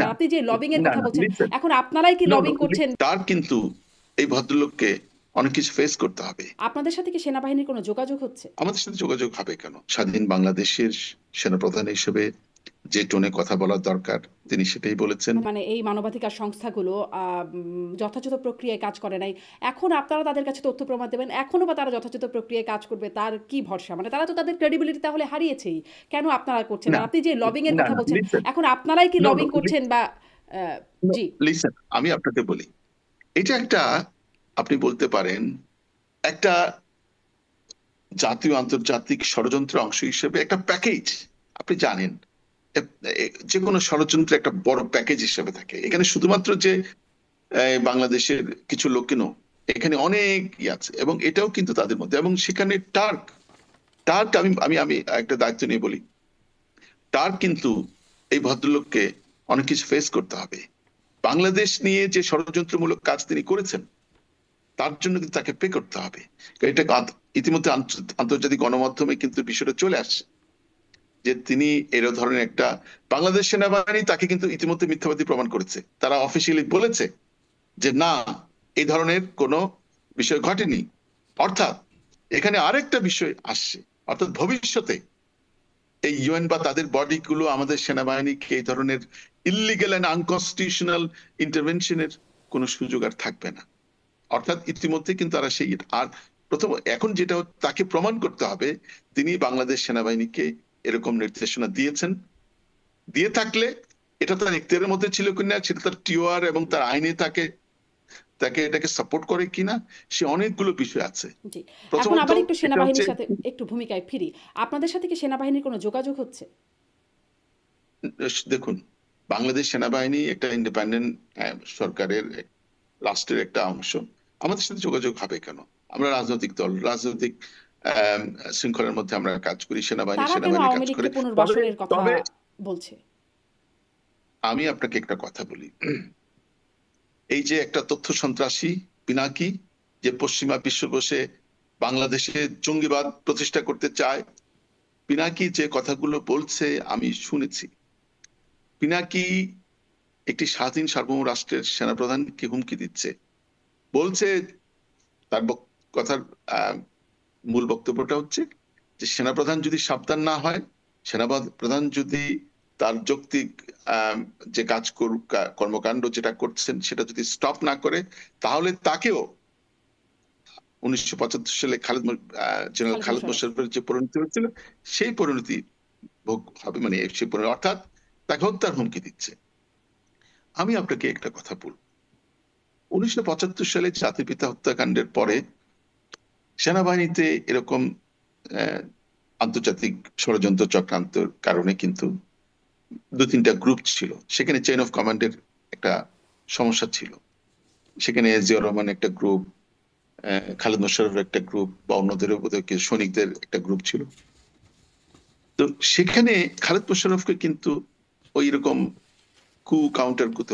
না আপনি যে লবিং এর না কথা না বলছেন, লিসেন, এখন আপনারাই কি নো নো, লবিং করছেন? তার কিন্তু এই ভদ্রলোককে অনেক কিছু ফেস করতে হবে। আপনাদের সাথে কি সেনাবাহিনীর কোনো যোগাযোগ হচ্ছে? আমাদের সাথে যোগাযোগ হবে কেন? স্বাধীন বাংলাদেশের সেনাপ্রধান হিসেবে যে টোনে কথা বলার দরকার তিনি সেটাই বলেছেন। মানে এই মানবাধিকার সংস্থাগুলো যথাযথ প্রক্রিয়ায় কাজ করে নাই। এখন আপনারা তাদের কাছে তথ্য প্রমাণ দেবেন, এখনো বা তারা যথাযথ প্রক্রিয়ায় কাজ করবে, তার কি ভরসা? মানে তারা তো তাদের ক্রেডিবিলিটি তাহলে হারিয়েছেই। কেন আপনারা করছেন? না আর আপনি যে লবিং এর না কথা না বলছেন, লিসেন, এখন আপনারাই কি নো নো, লবিং করছেন বা জি। লিসেন, আমি আপনাকে বলি, এটা একটা, আপনি বলতে পারেন একটা জাতীয় আন্তর্জাতিক ষড়যন্ত্রের অংশ হিসেবে একটা প্যাকেজ। আপনি জানেন যে কোনো ষড়যন্ত্র একটা বড় প্যাকেজ হিসেবে থাকে। এখানে শুধুমাত্র যে বাংলাদেশের কিছু লোক কেন, এখানে অনেক আছে এবং এটাও কিন্তু তাদের মধ্যে, এবং সেখানে টার্ক, টার্ক আমি আমি আমি একটা দায়িত্ব নিয়ে বলি, টার্ক কিন্তু এই ভদ্রলোককে অনেক কিছু ফেস করতে হবে। বাংলাদেশ নিয়ে যে ষড়যন্ত্রমূলক কাজ তিনি করেছেন তার জন্য কিন্তু তাকে পে করতে হবে। এটা ইতিমধ্যে আন্তর্জাতিক গণমাধ্যমে কিন্তু বিষয়টা চলে আসছে যে তিনি এর ধরনের একটা, বাংলাদেশ সেনাবাহিনী তাকে কিন্তু ইতিমধ্যে মিথ্যাবাদী প্রমাণ করেছে। তারা অফিসিয়ালি বলেছে যে না, এই ধরনের কোনো বিষয় ঘটেনি। অর্থাৎ এখানে আরেকটা বিষয় আসছে, অর্থাৎ ভবিষ্যতে এই ইউএন বা তাদের বডিগুলো আমাদের সেনাবাহিনীকে এই ধরনের ইল্লিগেল এন্ড আনকনস্টিটিউশনাল ইন্টারভেনশনের কোনো সুযোগ আর থাকবে না। অর্থাৎ ইতিমধ্যে কিন্তু তারা সেই, আর প্রথম এখন যেটা তাকে প্রমাণ করতে হবে তিনি বাংলাদেশ সেনাবাহিনীকে এরকম নির্দেশনা দিয়েছেন, দিয়ে থাকলে এটা তার ইখতিয়ারের মধ্যে ছিল কিনা, সেটা তার টিওআর এবং তার আইনে তাকে তাকে এটাকে সাপোর্ট করে কিনা, সে অনেকগুলো বিষয় আছে। জি। এখন প্রথমত আবার একটু এটা হচ্ছে, সেনাবাহিনীর সাথে একটু ভূমিকায় ফিরি। আপনাদের সাথে কি সেনাবাহিনীর কোনো যোগাযোগ হচ্ছে? দেখুন, বাংলাদেশ সেনাবাহিনী একটা ইন্ডিপেন্ডেন্ট সরকারের, রাষ্ট্রের একটা অংশ। আমাদের সাথে যোগাযোগ হবে কেন? আমরা রাজনৈতিক দল, রাজনৈতিক আহ, শৃঙ্খলার মধ্যে আমরা কাজ করি, সেনাবাহিনী তারা কেন সেনাবাহিনীর আওয়ামী কাজ করে। লীগকে তবে পুনর্বাসনের কথা তবে বলছে? আমি আপনাকে একটা কথা বলি, এই যে একটা তথ্য সন্ত্রাসী পিনাকি, যে পশ্চিমা বিশ্ব বসে বাংলাদেশে জঙ্গিবাদ প্রতিষ্ঠা করতে চায়, পিনাকি যে কথাগুলো বলছে আমি শুনেছি। পিনাকি একটি স্বাধীন সার্বভৌম রাষ্ট্রের সেনাপ্রধানকে হুমকি দিচ্ছে, বলছে, তার কথার মূল বক্তব্যটা হচ্ছে যে সেনাপ্রধান যদি সাবধান না হয়, সেনাপ্রধান যদি তার যৌক্তিক আহ, যে কাজ করুক, কর্মকাণ্ড যেটা করছেন সেটা যদি স্টপ না করে, তাহলে তাকেও 1975 সালে জেনারেল খালেদ খালেদ মোশাররফ। মোশাররফের যে পরিণতি হয়েছিল সেই পরিণতি ভোগ হবে, মানে সেই পরিণতি, অর্থাৎ তাকে হত্যার হুমকি দিচ্ছে। আমি আপনাকে একটা কথা বলবো, 1975 সালে জাতির পিতা হত্যাকাণ্ডের পরে সেনাবাহিনীতে এরকম আহ, আন্তর্জাতিক ষড়যন্ত্র চক্রান্তের কারণে কিন্তু দু তিনটা গ্রুপ ছিল, সেখানে চেইন অফ কমান্ডের একটা সমস্যা ছিল। সেখানে জিয়াউর রহমান একটা গ্রুপ, খালেদ মোশাররফের একটা গ্রুপ, বা অন্যদেরও বোধহয় সৈনিকদের একটা গ্রুপ ছিল। তো সেখানে খালেদ মোশাররফকে কিন্তু ওই রকম কাউন্টার কুতে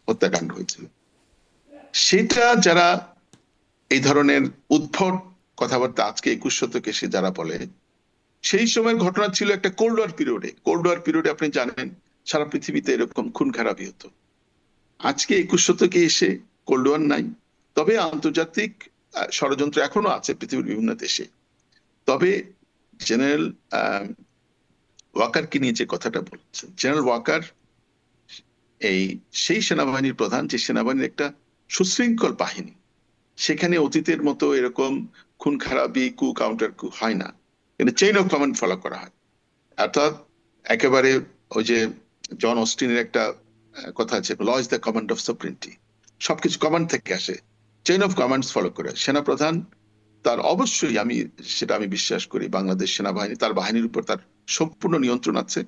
হত্যাকাণ্ড হয়েছিল। সেটা যারা এই ধরনের উদ্ভট কথাবার্তা আজকে 21 শতকে এসে যারা বলে, সেই সময়ের ঘটনা ছিল একটা কোল্ড ওয়ার পিরিয়ডে। কোল্ড ওয়ার পিরিয়ডে আপনি জানেন সারা পৃথিবীতে এরকম খুন খারাপি হতো। আজকে 21 শতকে এসে কোল্ড ওয়ার নাই, তবে আন্তর্জাতিক ষড়যন্ত্র এখনো আছে পৃথিবীর বিভিন্ন দেশে। তবে জেনারেল ওয়াকারকে নিয়ে যে কথাটা বলছেন, জেনারেল ওয়াকার এই সেই সেনাবাহিনীর প্রধান যে সেনাবাহিনীর একটা সুশৃঙ্খল বাহিনী, সেখানে অতীতের মতো এরকম খুন খারাপি কাউন্টার হয় না, কিন্তু চেইন অফ কমান্ড ফলো করা হয়। অর্থাৎ একেবারে ওই যে জন অস্টিনের একটা কথা আছে, law is the command of sovereignty, সবকিছু কমান্ড থেকে আসে, চেইন অফ কমান্ডস ফলো করে সেনাপ্রধান। তার অবশ্যই আমি সেটা আমি বিশ্বাস করি বাংলাদেশ সেনাবাহিনী তার বাহিনীর উপর তার সম্পূর্ণ নিয়ন্ত্রণ আছে,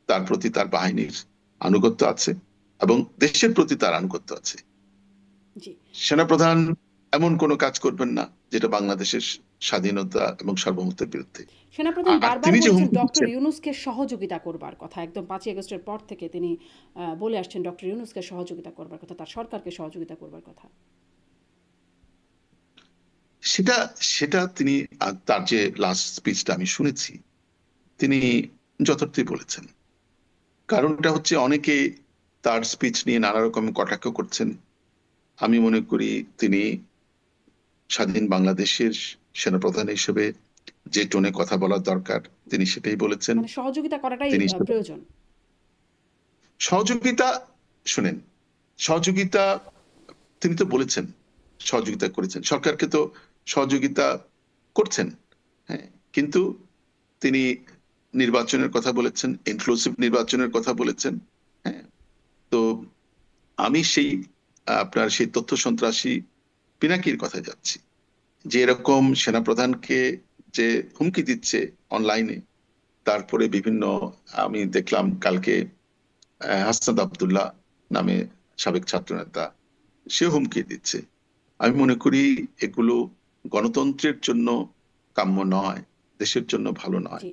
তার প্রতি তার বাহিনীর আনুগত্য আছে এবং দেশের প্রতি তার আনুগত্য আছে। জি। সেনাপ্রধান এমন কোনো কাজ করবেন না যেটা বাংলাদেশের স্বাধীনতা এবং সার্বভৌমত্বের বিরুদ্ধে। সেনাপ্রধান আর বারবার তিনি যে বলেছেন হুমকি ডক্টর দিচ্ছেন, ইউনূসকে সহযোগিতা করবার কথা। একদম ৫ই আগস্টের পর থেকে তিনি বলে আসছেন ডক্টর ইউনূসকে সহযোগিতা করবার কথা, তার সরকারকে সহযোগিতা করবার কথা। সেটা সেটা তিনি তার যে লাস্ট স্পিচটা আমি শুনেছি, তিনি যথার্থই বলেছেন। কারণটা হচ্ছে অনেকে তার স্পিচ নিয়ে নানা রকম কটাক্ষ করছেন। আমি মনে করি তিনি স্বাধীন বাংলাদেশের সেনাপ্রধান হিসেবে যে টোনে কথা বলার দরকার তিনি সেটাই বলেছেন। মানে সহযোগিতা করাটাই তিনি প্রয়োজন। সহযোগিতা, শুনেন, সহযোগিতা তিনি তো বলেছেন সহযোগিতা করেছেন, সরকারকে তো সহযোগিতা করছেন, হ্যাঁ, কিন্তু তিনি নির্বাচনের কথা বলেছেন, ইনক্লুসিভ নির্বাচনের কথা বলেছেন, হ্যাঁ। তো আমি আপনার সেই তথ্য সন্ত্রাসী পিনাকির কথা যাচ্ছি, যে এরকম সেনাপ্রধানকে যে হুমকি দিচ্ছে অনলাইনে, তারপরে বিভিন্ন, আমি দেখলাম কালকে হাসনাত আব্দুল্লাহ নামে সাবেক ছাত্রনেতা, সে হুমকি দিচ্ছে। আমি মনে করি এগুলো গণতন্ত্রের জন্য কাম্য নয়, দেশের জন্য ভালো নয়। জি।